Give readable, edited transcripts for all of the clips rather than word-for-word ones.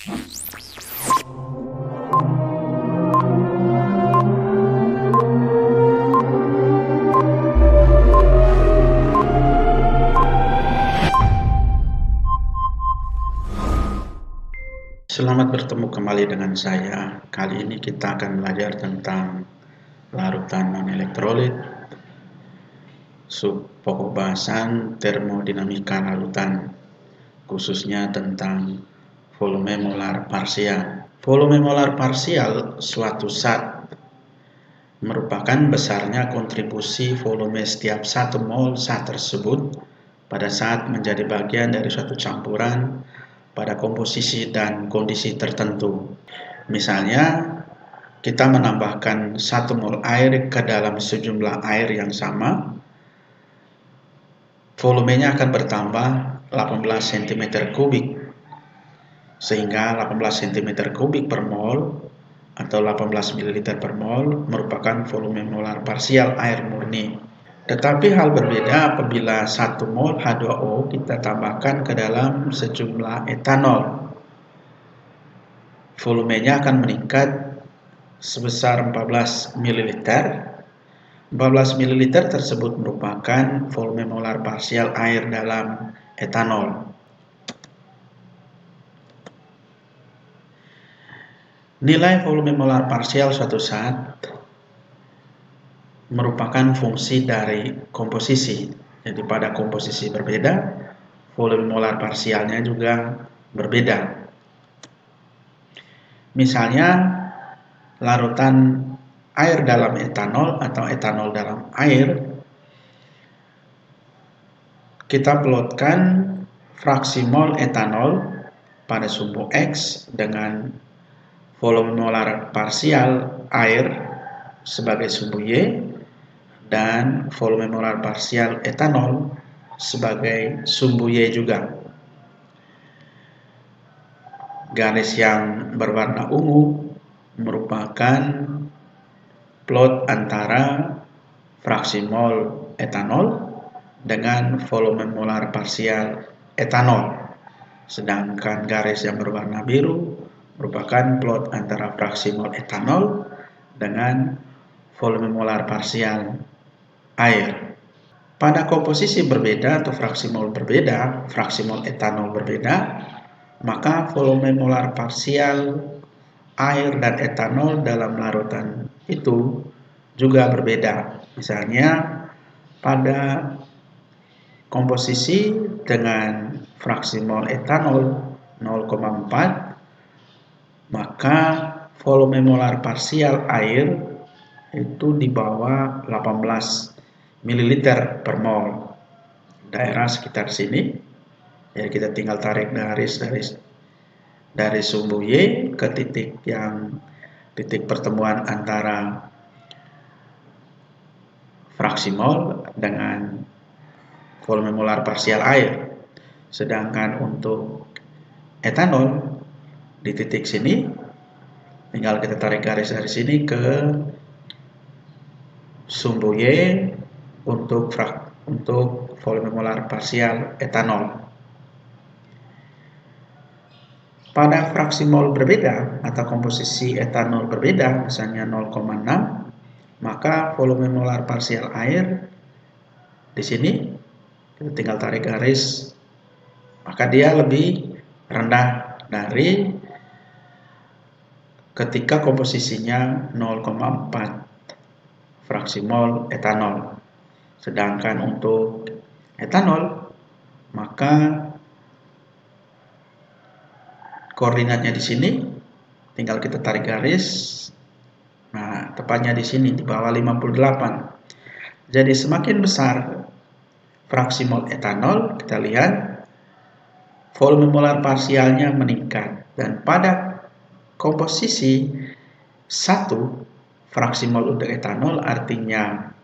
Selamat bertemu kembali dengan saya. Kali ini kita akan belajar tentang larutan non-elektrolit, pokok bahasan termodinamika larutan, khususnya tentang volume molar parsial. Volume molar parsial suatu zat merupakan besarnya kontribusi volume setiap 1 mol zat tersebut pada saat menjadi bagian dari suatu campuran pada komposisi dan kondisi tertentu. Misalnya, kita menambahkan 1 mol air ke dalam sejumlah air yang sama, volumenya akan bertambah 18 cm kubik, sehingga 18 cm kubik per mol atau 18 ml per mol merupakan volume molar parsial air murni. Tetapi hal berbeda apabila 1 mol H2O kita tambahkan ke dalam sejumlah etanol. Volumenya akan meningkat sebesar 14 ml. 14 ml tersebut merupakan volume molar parsial air dalam etanol. Nilai volume molar parsial suatu zat merupakan fungsi dari komposisi. Jadi pada komposisi berbeda, volume molar parsialnya juga berbeda. Misalnya, larutan air dalam etanol atau etanol dalam air, kita plotkan fraksi mol etanol pada sumbu X dengan volume molar parsial air sebagai sumbu Y dan volume molar parsial etanol sebagai sumbu Y juga. Garis yang berwarna ungu merupakan plot antara fraksi mol etanol dengan volume molar parsial etanol. Sedangkan garis yang berwarna biru merupakan plot antara fraksi mol etanol dengan volume molar parsial air. Pada komposisi berbeda atau fraksi mol berbeda, fraksi mol etanol berbeda, maka volume molar parsial air dan etanol dalam larutan itu juga berbeda. Misalnya pada komposisi dengan fraksi mol etanol 0,4, maka volume molar parsial air itu di bawah 18 ml per mol. Daerah sekitar sini, ya kita tinggal tarik garis dari sumbu Y ke titik pertemuan antara fraksi mol dengan volume molar parsial air. Sedangkan untuk etanol di titik sini, tinggal kita tarik garis dari sini ke sumbu Y untuk volume molar parsial etanol. Pada fraksi mol berbeda atau komposisi etanol berbeda, misalnya 0,6, maka volume molar parsial air di sini kita tinggal tarik garis, maka dia lebih rendah dari ketika komposisinya 0,4 fraksi mol etanol. Sedangkan untuk etanol, maka koordinatnya di sini, tinggal kita tarik garis. Nah, tepatnya di sini di bawah 58. Jadi semakin besar fraksi mol etanol, kita lihat volume molar parsialnya meningkat, dan pada komposisi 1 fraksi mol untuk etanol artinya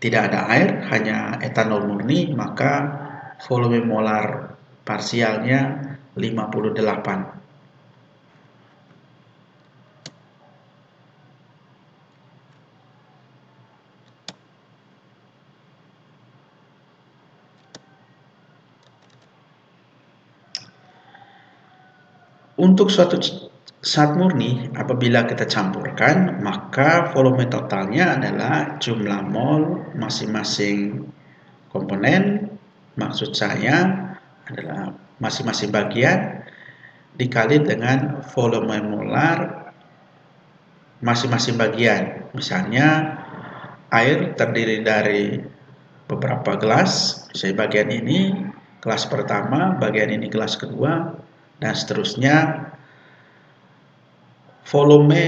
tidak ada air, hanya etanol murni, maka volume molar parsialnya 58. Untuk suatu zat murni, apabila kita campurkan, maka volume totalnya adalah jumlah mol masing-masing komponen, maksud saya adalah masing-masing bagian, dikali dengan volume molar masing-masing bagian. Misalnya, air terdiri dari beberapa gelas, misalnya bagian ini gelas pertama, bagian ini gelas kedua, dan seterusnya. Volume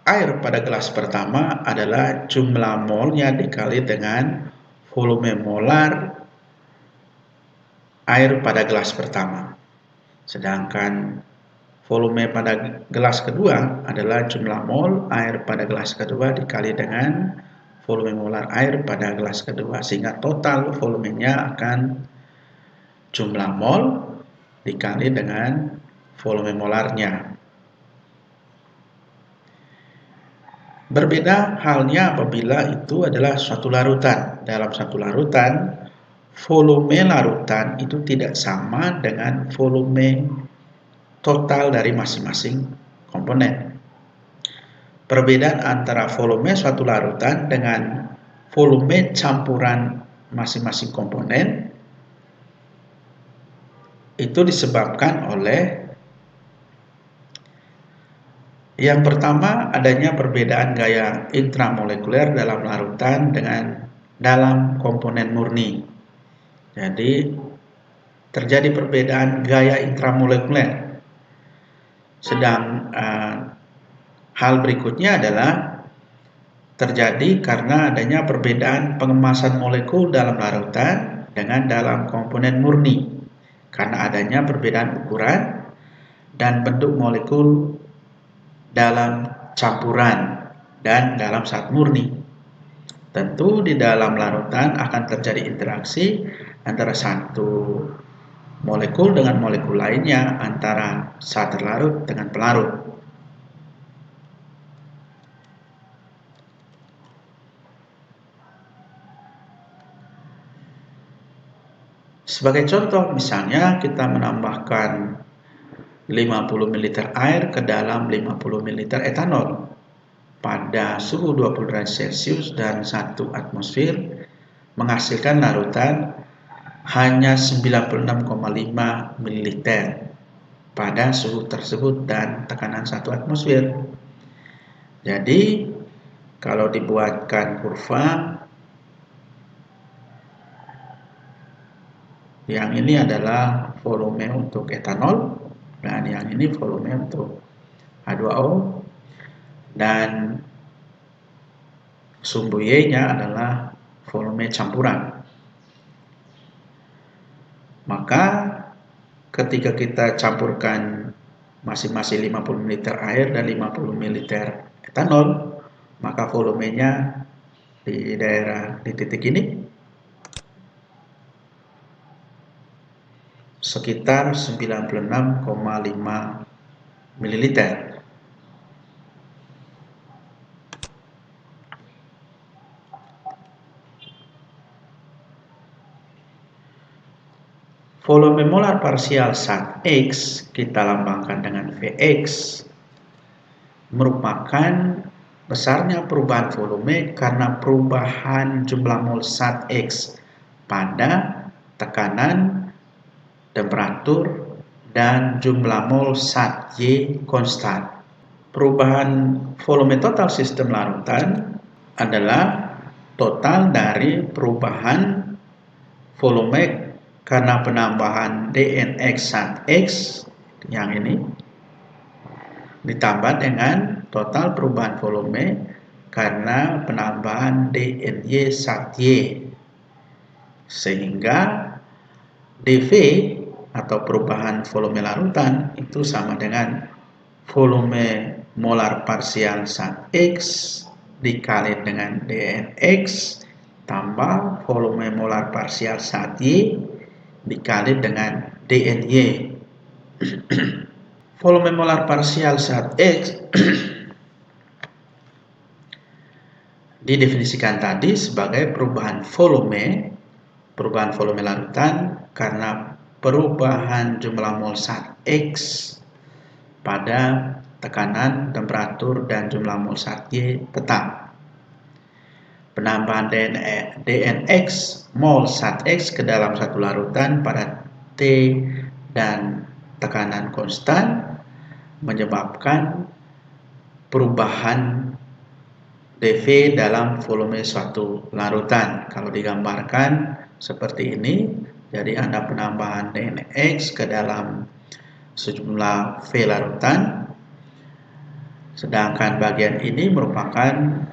air pada gelas pertama adalah jumlah molnya dikali dengan volume molar air pada gelas pertama. Sedangkan volume pada gelas kedua adalah jumlah mol air pada gelas kedua dikali dengan volume molar air pada gelas kedua, sehingga total volumenya akan jumlah mol dikali dengan volume molarnya. Berbeda halnya apabila itu adalah suatu larutan. Dalam satu larutan, volume larutan itu tidak sama dengan volume total dari masing-masing komponen. Perbedaan antara volume suatu larutan dengan volume campuran masing-masing komponen itu disebabkan oleh yang pertama, adanya perbedaan gaya intramolekuler dalam larutan dengan dalam komponen murni. Jadi, terjadi perbedaan gaya intramolekuler. Sedang hal berikutnya adalah terjadi karena adanya perbedaan pengemasan molekul dalam larutan dengan dalam komponen murni. Karena adanya perbedaan ukuran dan bentuk molekul dalam campuran dan dalam zat murni. Tentu di dalam larutan akan terjadi interaksi antara satu molekul dengan molekul lainnya, antara zat terlarut dengan pelarut. Sebagai contoh, misalnya kita menambahkan 50 ml air ke dalam 50 ml etanol pada suhu 20 derajat Celcius dan 1 atmosfer, menghasilkan larutan hanya 96,5 ml pada suhu tersebut dan tekanan 1 atmosfer. Jadi kalau dibuatkan kurva, yang ini adalah volume untuk etanol, dan yang ini volume untuk H2O, dan sumbu Y-nya adalah volume campuran. Maka ketika kita campurkan masing-masing 50 ml air dan 50 ml etanol, maka volumenya di titik ini sekitar 96,5 ml. Volume molar parsial zat X, kita lambangkan dengan Vx, merupakan besarnya perubahan volume karena perubahan jumlah mol zat X pada tekanan, temperatur, dan jumlah mol zat Y konstan. Perubahan volume total sistem larutan adalah total dari perubahan volume karena penambahan dnx zat X yang ini ditambah dengan total perubahan volume karena penambahan dny zat Y, sehingga dV atau perubahan volume larutan itu sama dengan volume molar parsial zat X dikali dengan dnx tambah volume molar parsial zat Y dikali dengan dny. Volume molar parsial zat X didefinisikan tadi sebagai perubahan volume larutan karena perubahan jumlah mol zat X pada tekanan, temperatur, dan jumlah mol zat Y tetap. Penambahan dnx mol zat X ke dalam satu larutan pada T dan tekanan konstan menyebabkan perubahan dV dalam volume suatu larutan. Kalau digambarkan seperti ini, jadi ada penambahan dnx ke dalam sejumlah V larutan, sedangkan bagian ini merupakan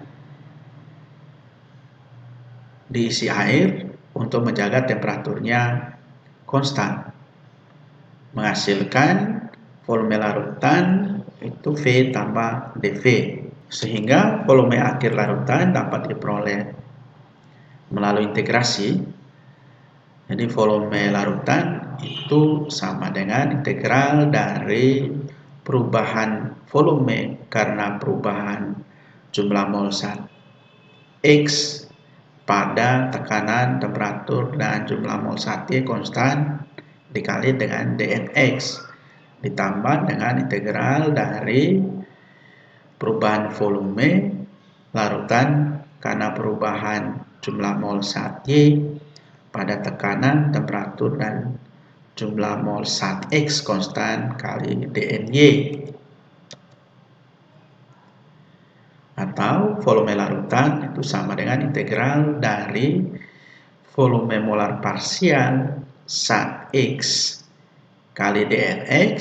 diisi air untuk menjaga temperaturnya konstan, menghasilkan volume larutan itu V tambah dV, sehingga volume akhir larutan dapat diperoleh melalui integrasi. Jadi volume larutan itu sama dengan integral dari perubahan volume karena perubahan jumlah mol zat X pada tekanan, temperatur, dan jumlah mol zat Y konstan dikali dengan dnx ditambah dengan integral dari perubahan volume larutan karena perubahan jumlah mol zat Y pada tekanan, temperatur, dan jumlah mol zat X konstan kali dNy, atau volume larutan itu sama dengan integral dari volume molar parsial zat X kali dnx,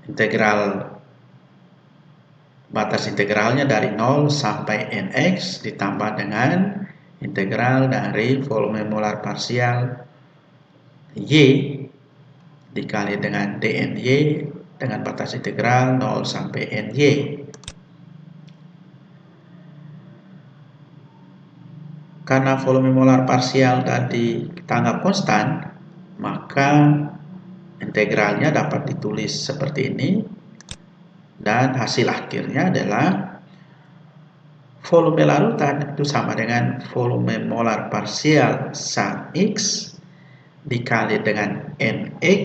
integral batas integralnya dari 0 sampai nx ditambah dengan integral dari volume molar parsial Y dikali dengan dNy dengan batas integral 0 sampai ny. Karena volume molar parsial tadi kita anggap konstan, maka integralnya dapat ditulis seperti ini, dan hasil akhirnya adalah volume larutan itu sama dengan volume molar parsial zat X dikali dengan nx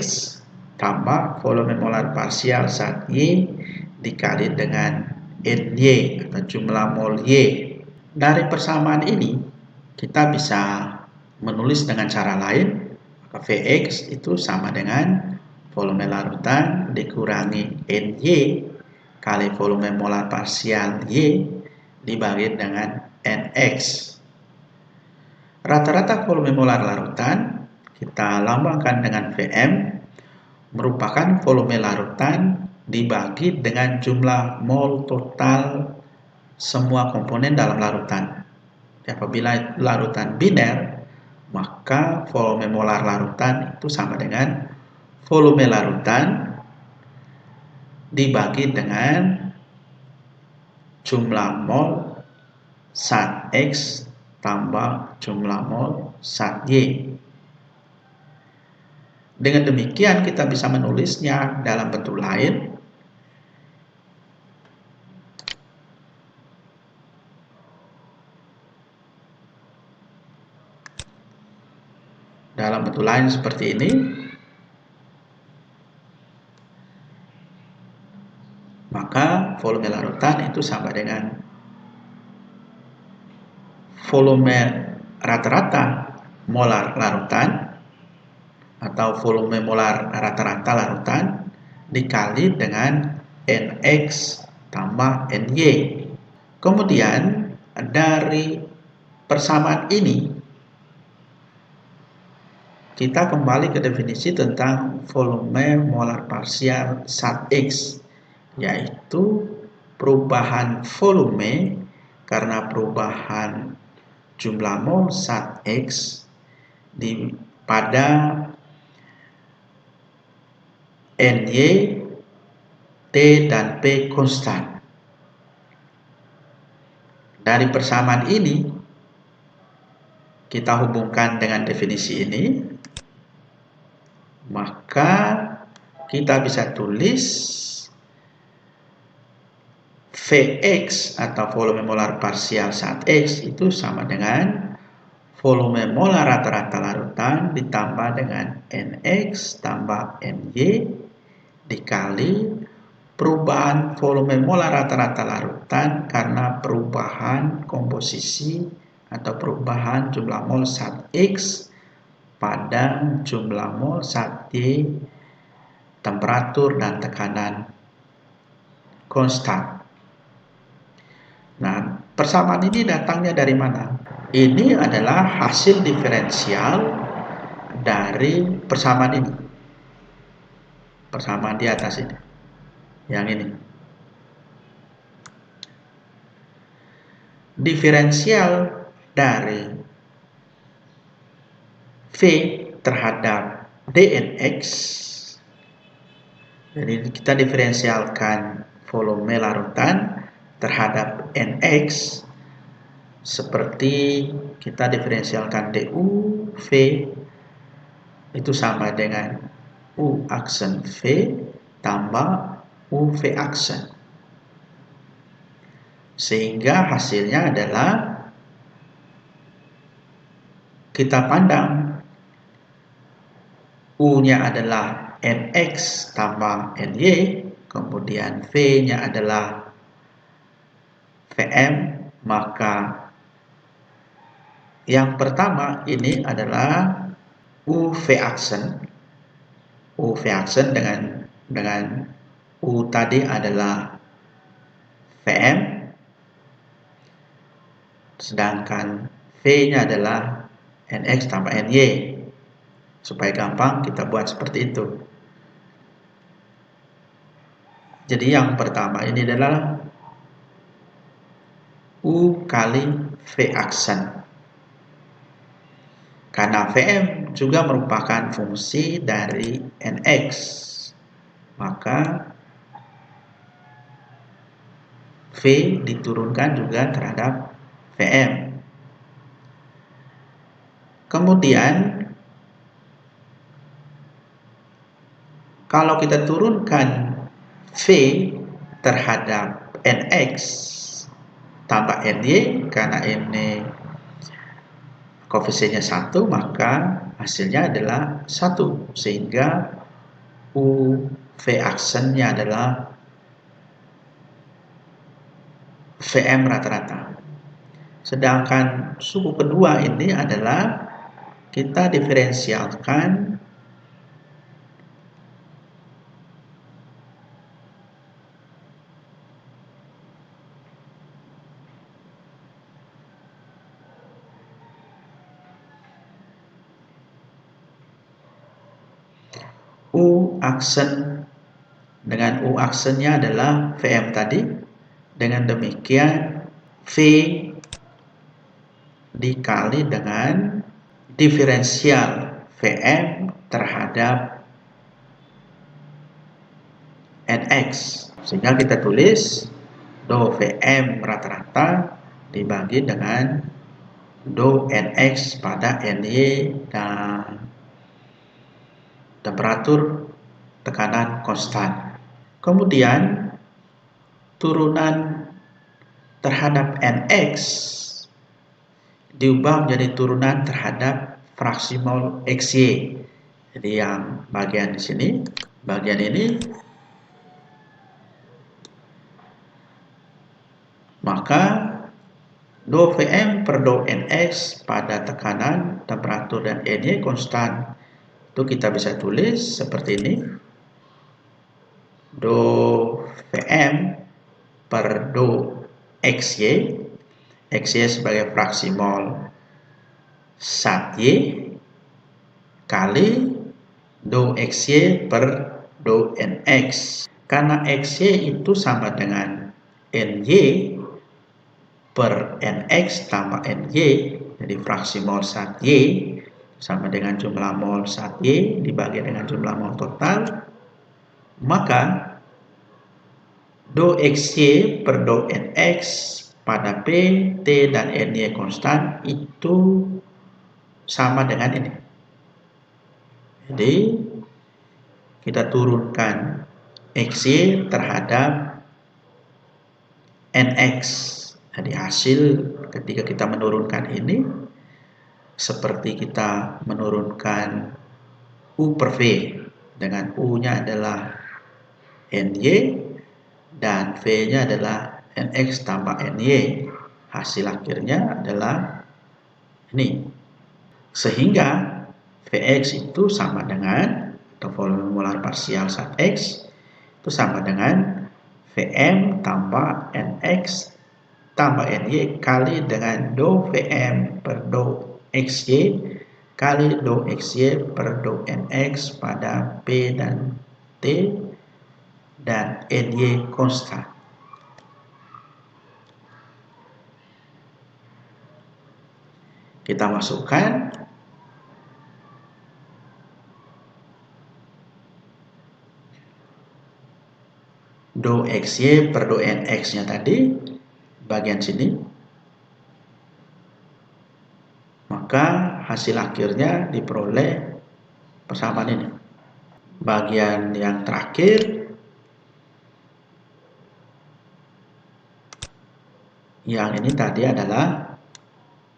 tambah volume molar parsial zat Y dikali dengan ny atau jumlah mol Y. Dari persamaan ini kita bisa menulis dengan cara lain, maka Vx itu sama dengan volume larutan dikurangi Ny kali volume molar parsial Y dibagi dengan Nx. Rata-rata volume molar larutan kita lambangkan dengan Vm merupakan volume larutan dibagi dengan jumlah mol total semua komponen dalam larutan. Apabila larutan biner, maka volume molar larutan itu sama dengan volume larutan dibagi dengan jumlah mol zat X tambah jumlah mol zat Y. Dengan demikian kita bisa menulisnya dalam bentuk lain. Dalam bentuk lain seperti ini, maka volume larutan itu sama dengan volume rata-rata molar larutan atau volume molar rata-rata larutan dikali dengan Nx tambah Ny. Kemudian dari persamaan ini kita kembali ke definisi tentang volume molar parsial zat X, yaitu perubahan volume karena perubahan jumlah mol zat X pada Ny, T, dan P konstan. Dari persamaan ini kita hubungkan dengan definisi ini, maka kita bisa tulis Vx atau volume molar parsial zat X itu sama dengan volume molar rata-rata larutan ditambah dengan Nx tambah Ny dikali perubahan volume molar rata-rata larutan karena perubahan komposisi atau perubahan jumlah mol zat X pada jumlah mol zat Y, temperatur dan tekanan konstan. Nah, persamaan ini datangnya dari mana? Ini adalah hasil diferensial dari persamaan ini. Persamaan di atas ini. Yang ini. Diferensial dari V terhadap dnx. Jadi kita diferensialkan volume larutan terhadap nx seperti kita diferensialkan du V itu sama dengan U aksen V tambah UV aksen. Sehingga hasilnya adalah kita pandang U-nya adalah Nx tambah Ny, kemudian V-nya adalah Vm, maka yang pertama ini adalah UV aksen. UV aksen dengan U tadi adalah Vm, sedangkan V-nya adalah Nx tambah Ny. Supaya gampang kita buat seperti itu. Jadi yang pertama ini adalah U kali V aksen. Karena Vm juga merupakan fungsi dari Nx, maka V diturunkan juga terhadap Vm. Kemudian kalau kita turunkan V terhadap Nx tambah Ny, karena ini koefisiennya 1, maka hasilnya adalah 1. Sehingga UV aksennya adalah Vm rata-rata. Sedangkan suku kedua ini adalah kita diferensialkan U aksen dengan U aksennya adalah Vm tadi. Dengan demikian V dikali dengan diferensial Vm terhadap Nx. Sehingga kita tulis do Vm rata-rata dibagi dengan do Nx pada Ny dan temperatur tekanan konstan. Kemudian turunan terhadap Nx diubah menjadi turunan terhadap fraksi mol Xy. Jadi yang bagian di sini, bagian ini, maka do Vm per do Nx pada tekanan, temperatur, dan Ny konstan. Itu kita bisa tulis seperti ini. Do Vm per do Xy, Xy sebagai fraksi mol zat Y, kali do Xy per do Nx. Karena Xy itu sama dengan Ny per Nx tambah Ny, jadi fraksi mol zat Y sama dengan jumlah mol zat Y dibagi dengan jumlah mol total, maka do Xy per do Nx pada P, T, dan Ny konstan itu sama dengan ini. Jadi kita turunkan Xy terhadap Nx. Jadi hasil ketika kita menurunkan ini seperti kita menurunkan U per V, dengan U-nya adalah NY, dan V-nya adalah NX tambah NY. Hasil akhirnya adalah ini. Sehingga Vx itu sama dengan, atau volume molar parsial saat X itu sama dengan Vm tambah Nx tambah Ny kali dengan dou Vm per dou Xy kali dou Xy per dou Nx pada P dan T, dan Ny konstan. Kita masukkan dou Xy per dou Nx nya tadi bagian sini, maka hasil akhirnya diperoleh persamaan ini. Bagian yang terakhir, yang ini tadi adalah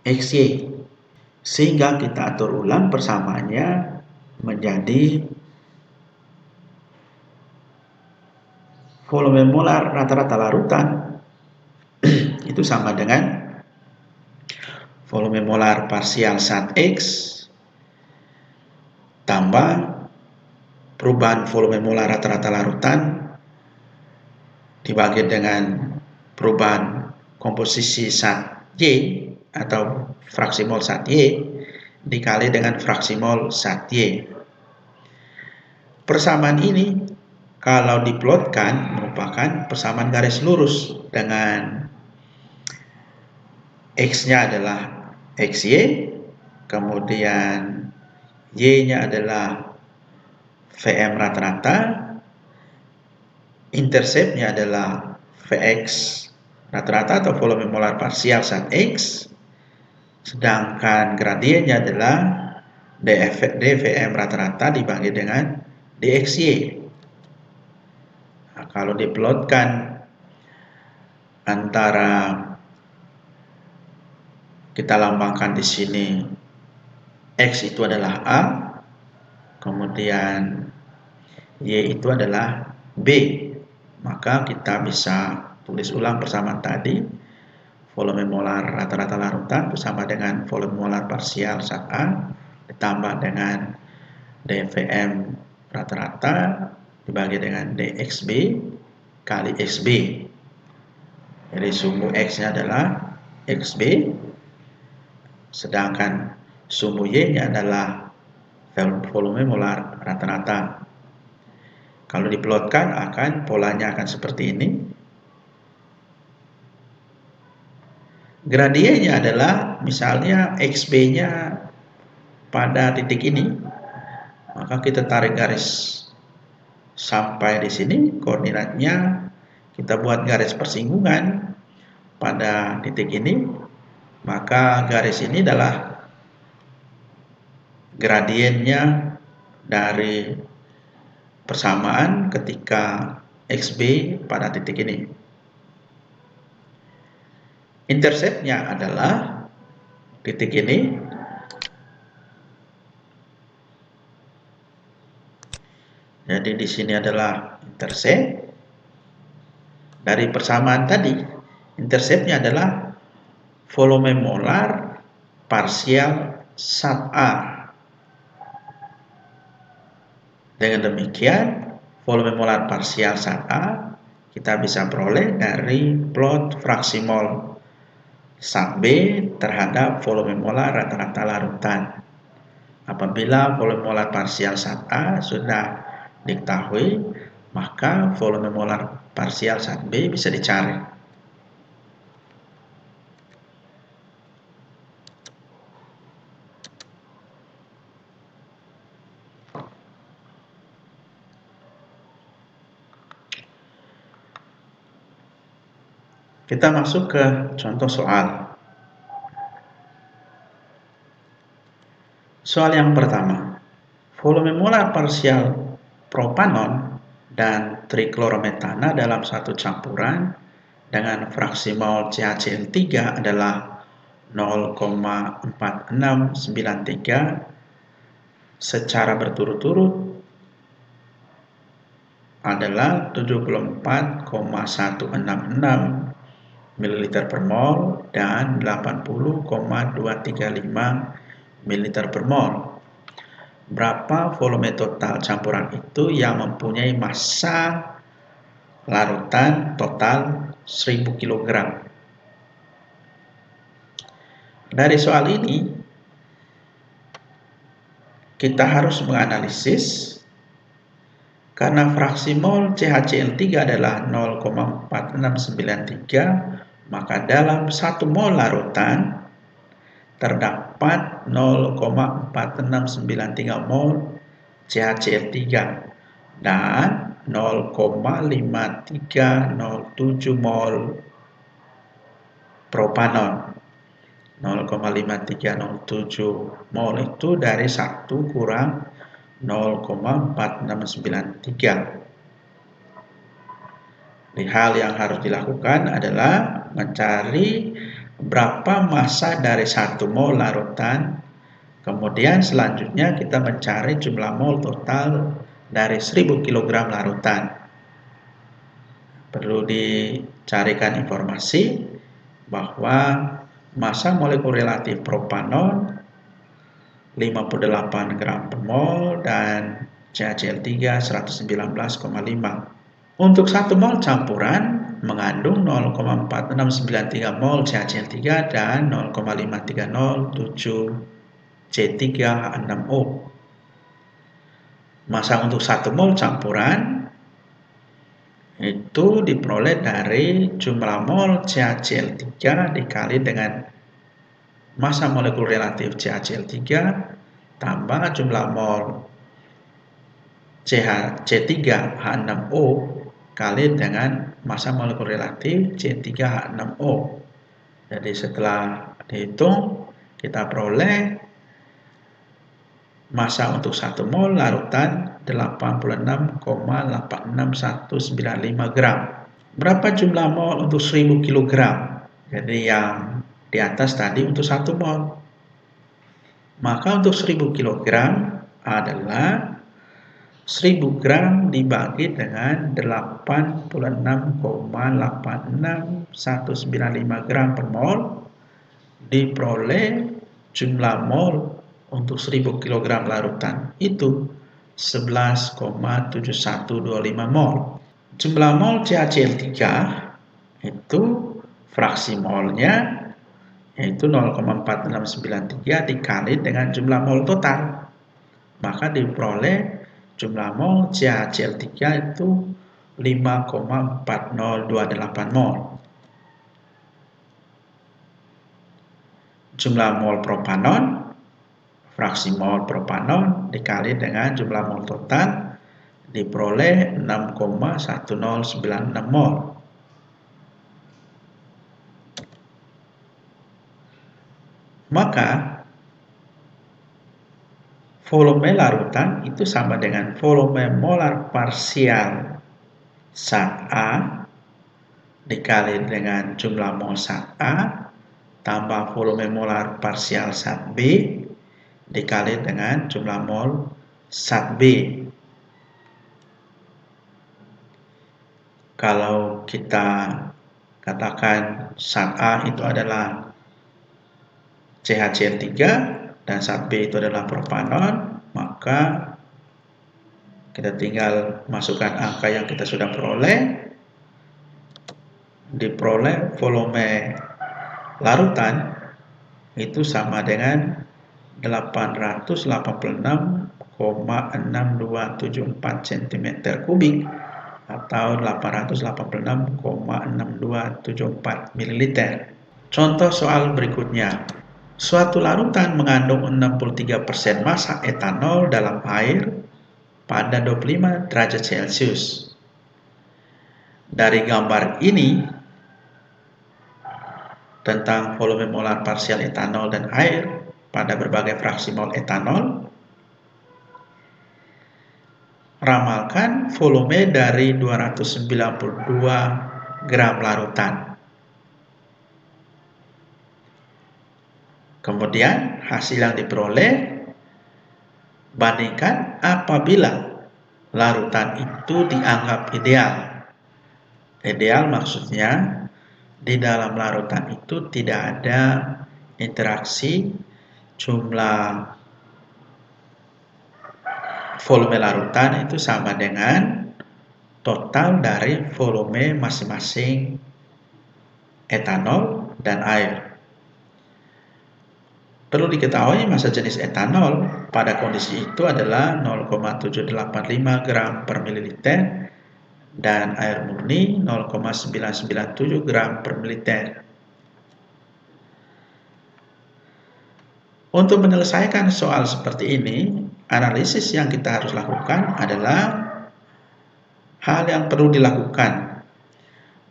Xy, sehingga kita atur ulang persamaannya menjadi volume molar rata-rata larutan itu sama dengan volume molar parsial saat X tambah perubahan volume molar rata-rata larutan dibagi dengan perubahan komposisi saat Y atau fraksi mol saat Y dikali dengan fraksi mol saat Y. Persamaan ini kalau diplotkan merupakan persamaan garis lurus, dengan X-nya adalah XY, kemudian Y-nya adalah Vm rata-rata, interceptnya adalah Vx rata-rata atau volume molar parsial saat X, sedangkan gradiennya adalah dVm rata-rata dibagi dengan dXy. Nah, kalau diplotkan antara, kita lambangkan di sini X itu adalah A, kemudian Y itu adalah B, maka kita bisa tulis ulang persamaan tadi. Volume molar rata-rata larutan itu sama dengan volume molar parsial saat A ditambah dengan dVm rata-rata dibagi dengan dXb kali XB. Jadi sumbu X-nya adalah XB, sedangkan sumbu Y-nya adalah volume molar rata-rata. Kalau diplotkan polanya akan seperti ini. Gradiennya adalah misalnya XB-nya pada titik ini, maka kita tarik garis sampai di sini, koordinatnya kita buat garis persinggungan pada titik ini, maka garis ini adalah gradiennya dari persamaan ketika XB pada titik ini. Interceptnya adalah titik ini, jadi di sini adalah intercept dari persamaan tadi. Interceptnya adalah volume molar parsial saat A. Dengan demikian, volume molar parsial saat A kita bisa peroleh dari plot fraksi mol saat B terhadap volume molar rata-rata larutan. Apabila volume molar parsial saat A sudah diketahui, maka volume molar parsial saat B bisa dicari. Kita masuk ke contoh soal. Soal yang pertama, volume molar parsial propanon dan triklorometana dalam satu campuran dengan fraksi mol CaCl3 adalah 0,4693 secara berturut-turut adalah 74,166 ml per mol dan 80,235 ml per mol. Berapa volume total campuran itu yang mempunyai massa larutan total 1000 kg? Dari soal ini kita harus menganalisis karena fraksi mol CaCl3 adalah 0,4693, maka dalam 1 mol larutan terdapat 0,4693 mol CaCl3 dan 0,5307 mol propanon. 0,5307 mol itu dari 1 kurang 0,4693. Hal yang harus dilakukan adalah mencari berapa massa dari 1 mol larutan. Kemudian selanjutnya kita mencari jumlah mol total dari 1000 kg larutan. Perlu dicarikan informasi bahwa massa molekul relatif propanon 58 gram per mol dan CaCl3 119,5. Untuk 1 mol campuran mengandung 0,4693 mol CaCl3 dan 0,5307 C3H6O. Massa untuk 1 mol campuran itu diperoleh dari jumlah mol CaCl3 dikali dengan massa molekul relatif CaCl3 tambah jumlah mol C3H6O kali dengan massa molekul relatif C3H6O. Jadi setelah dihitung kita peroleh massa untuk 1 mol larutan 86,86195 gram. Berapa jumlah mol untuk 1000 kg? Jadi yang di atas tadi untuk 1 mol. Maka untuk 1000 kg adalah 1000 gram dibagi dengan 86,86195 gram per mol, diperoleh jumlah mol untuk 1000 kg larutan itu 11,7125 mol. Jumlah mol CaCl3 itu fraksi molnya yaitu 0,4693 dikali dengan jumlah mol total, maka diperoleh jumlah mol CaCl3 itu 5,4028 mol. Jumlah mol propanon, fraksi mol propanon dikali dengan jumlah mol total diperoleh 6,1096 mol. Maka volume larutan itu sama dengan volume molar parsial zat A dikali dengan jumlah mol zat A tambah volume molar parsial zat B dikali dengan jumlah mol zat B. Kalau kita katakan zat A itu adalah CaCl3 dan zat B itu adalah propanon, maka kita tinggal masukkan angka yang kita sudah peroleh. Diperoleh volume larutan itu sama dengan 886,6274 cm3 atau 886,6274 ml. Contoh soal berikutnya. Suatu larutan mengandung 63% massa etanol dalam air pada 25 derajat Celcius. Dari gambar ini tentang volume molar parsial etanol dan air pada berbagai fraksi mol etanol, ramalkan volume dari 292 gram larutan. Kemudian hasil yang diperoleh bandingkan apabila larutan itu dianggap ideal. Ideal maksudnya di dalam larutan itu tidak ada interaksi jumlah volume larutan itu sama dengan total dari volume masing-masing etanol dan air. Perlu diketahui massa jenis etanol pada kondisi itu adalah 0,785 gram per mililiter dan air murni 0,997 gram per mililiter. Untuk menyelesaikan soal seperti ini, analisis yang kita harus lakukan adalah hal yang perlu dilakukan: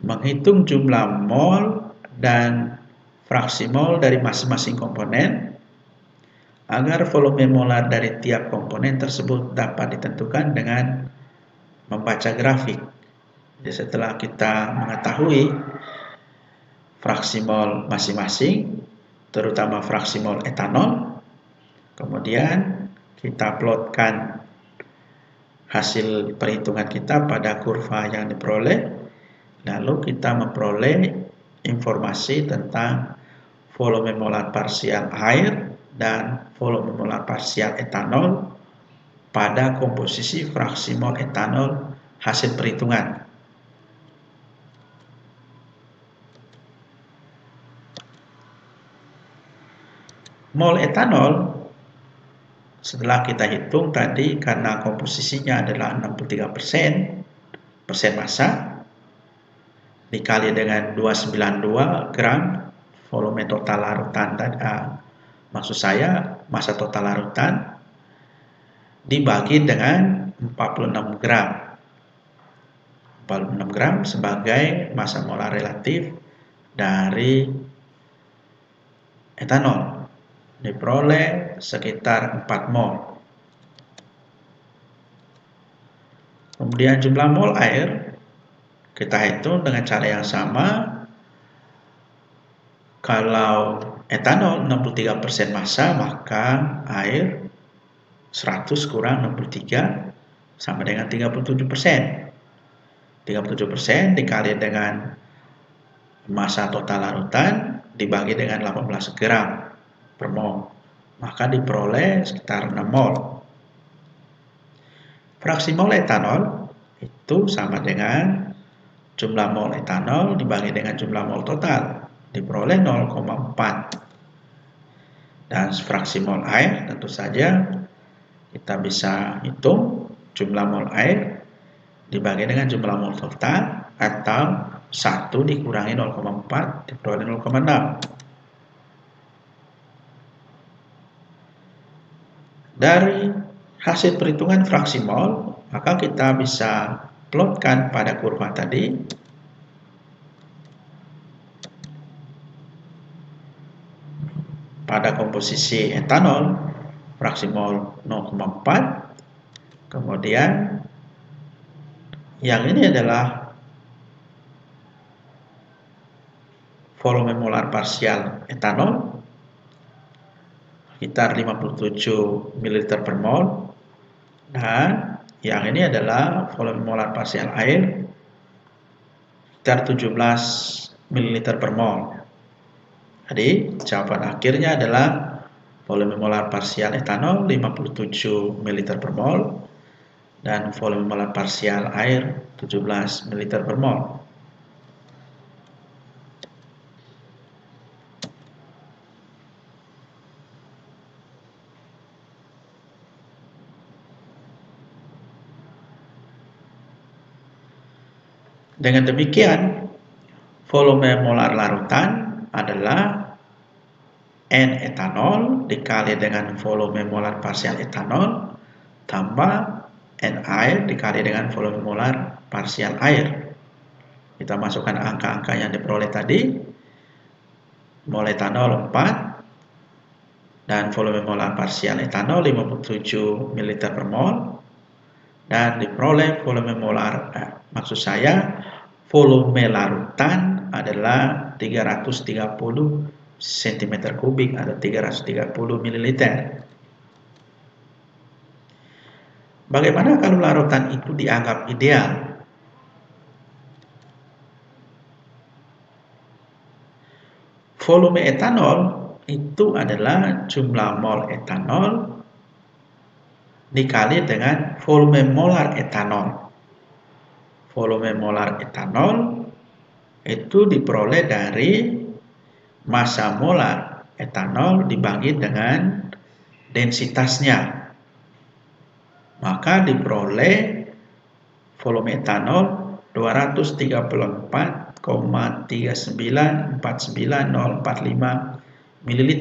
menghitung jumlah mol dan fraksi mol dari masing-masing komponen agar volume molar dari tiap komponen tersebut dapat ditentukan dengan membaca grafik. Jadi setelah kita mengetahui fraksi mol masing-masing, terutama fraksi mol etanol, kemudian kita plotkan hasil perhitungan kita pada kurva yang diperoleh, lalu kita memperoleh informasi tentang volume molar parsial air dan volume molar parsial etanol pada komposisi fraksi mol etanol hasil perhitungan. Mol etanol setelah kita hitung tadi, karena komposisinya adalah 63% massa dikali dengan 292 gram volume total larutan, maksud saya massa total larutan, dibagi dengan 46 gram. 46 gram sebagai massa molar relatif dari etanol, diperoleh sekitar 4 mol. Kemudian jumlah mol air kita hitung dengan cara yang sama. Kalau etanol 63% massa, maka air 100 kurang 63 sama dengan 37%. 37% dikali dengan massa total larutan dibagi dengan 18 gram per mol, maka diperoleh sekitar 6 mol. Fraksi mol etanol itu sama dengan jumlah mol etanol dibagi dengan jumlah mol total, diperoleh 0,4. Dan fraksi mol air tentu saja kita bisa hitung jumlah mol air dibagi dengan jumlah mol total, atau 1 dikurangi 0,4 diperoleh 0,6. Dari hasil perhitungan fraksi mol, maka kita bisa plotkan pada kurva tadi pada komposisi etanol fraksi mol 0,4, kemudian yang ini adalah volume molar parsial etanol sekitar 57 ml per mol, dan yang ini adalah volume molar parsial air sekitar 17 ml per mol. Jadi jawaban akhirnya adalah volume molar parsial etanol 57 ml per mol dan volume molar parsial air 17 ml per mol. Dengan demikian, volume molar larutan adalah N etanol dikali dengan volume molar parsial etanol tambah N air dikali dengan volume molar parsial air. Kita masukkan angka-angka yang diperoleh tadi. Mol etanol 4 dan volume molar parsial etanol 57 ml per mol, dan diperoleh volume molar, maksud saya volume larutan adalah 330 cm kubik atau 330 ml. Bagaimana kalau larutan itu dianggap ideal? Volume etanol itu adalah jumlah mol etanol dikali dengan volume molar etanol. Volume molar etanol itu diperoleh dari massa molar etanol dibagi dengan densitasnya. Maka diperoleh volume etanol 234,3949045 ml.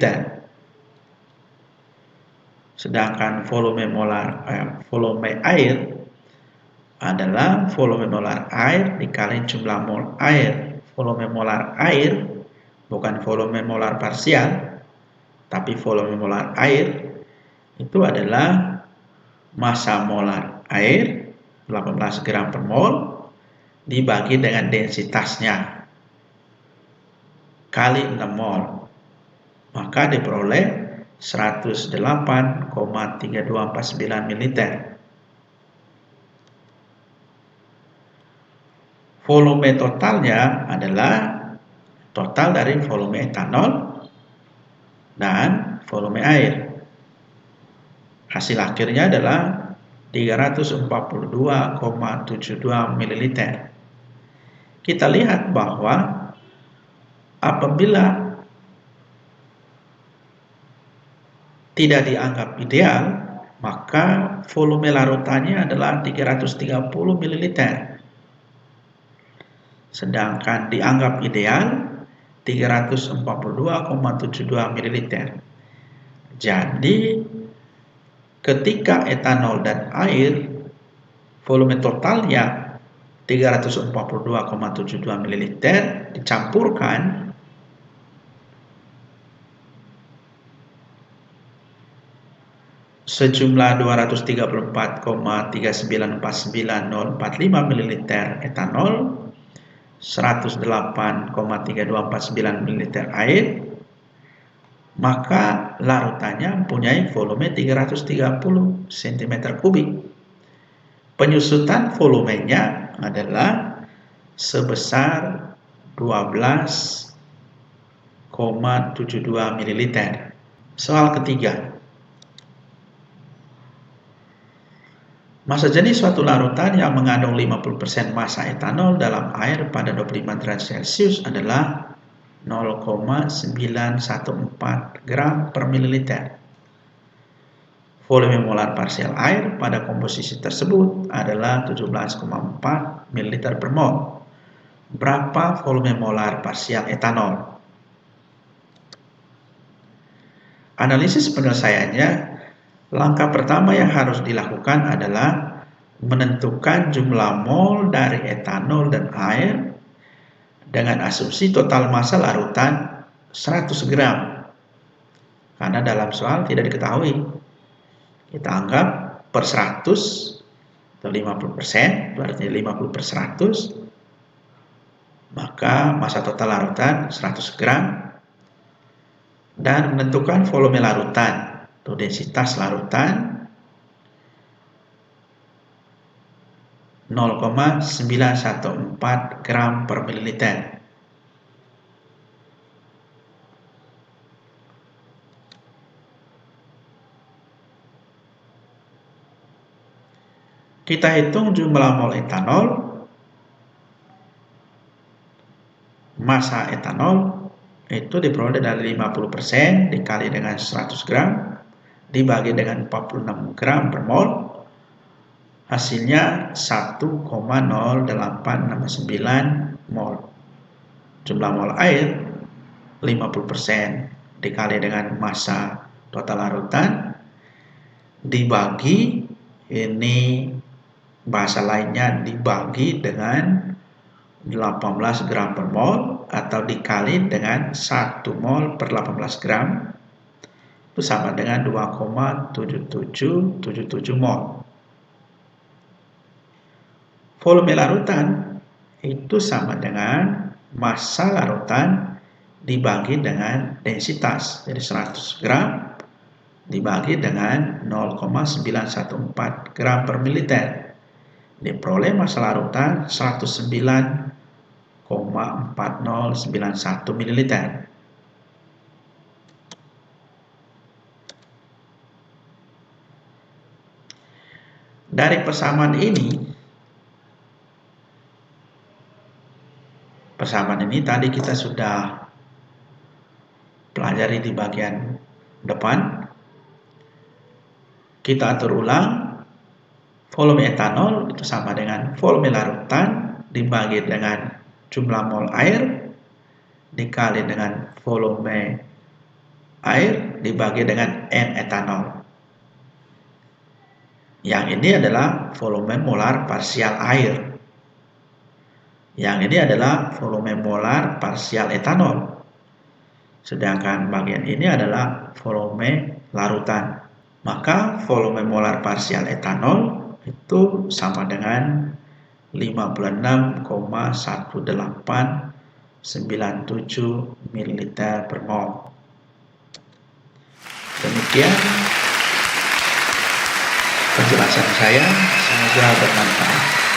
Sedangkan volume air adalah volume molar air dikali jumlah mol air. Volume molar air bukan volume molar parsial, tapi volume molar air itu adalah massa molar air 18 gram per mol dibagi dengan densitasnya kali 6 mol, maka diperoleh 108,3249 ml. Volume totalnya adalah total dari volume etanol dan volume air. Hasil akhirnya adalah 342,72 ml. Kita lihat bahwa apabila tidak dianggap ideal, maka volume larutannya adalah 330 ml. Sedangkan dianggap ideal 342,72 ml. Jadi ketika etanol dan air volume totalnya 342,72 ml dicampurkan, sejumlah 234,3949045 ml etanol, 108,3249 ml air, maka larutannya mempunyai volume 330 cm3. Penyusutan volumenya adalah sebesar 12,72 ml. Soal ketiga. Massa jenis suatu larutan yang mengandung 50% massa etanol dalam air pada 25 derajat Celcius adalah 0,914 gram per mililiter. Volume molar parsial air pada komposisi tersebut adalah 17,4 ml per mol. Berapa volume molar parsial etanol? Analisis penyelesaiannya, langkah pertama yang harus dilakukan adalah menentukan jumlah mol dari etanol dan air dengan asumsi total massa larutan 100 gram. Karena dalam soal tidak diketahui. Kita anggap per 100 atau 50%, berarti 50 per 100, maka massa total larutan 100 gram, dan menentukan volume larutan atau densitas larutan 0,914 gram per mililiter. Kita hitung jumlah mol etanol, massa etanol itu diperoleh dari 50% dikali dengan 100 gram dibagi dengan 46 gram per mol, hasilnya 1,0869 mol. Jumlah mol air 50% dikali dengan massa total larutan dibagi, ini bahasa lainnya dibagi dengan 18 gram per mol atau dikali dengan 1 mol per 18 gram, itu sama dengan 2,7777 mol. Volume larutan itu sama dengan massa larutan dibagi dengan densitas, jadi 100 gram dibagi dengan 0,914 gram per mililiter. Diperoleh massa larutan 109,4091 mililiter. Dari persamaan ini tadi kita sudah pelajari di bagian depan. Kita atur ulang, volume etanol itu sama dengan volume larutan dibagi dengan jumlah mol air dikali dengan volume air dibagi dengan N etanol. Yang ini adalah volume molar parsial air. Yang ini adalah volume molar parsial etanol. Sedangkan bagian ini adalah volume larutan. Maka volume molar parsial etanol itu sama dengan 56,1897 ml per mol. Demikian penjelasan saya, semoga bermanfaat.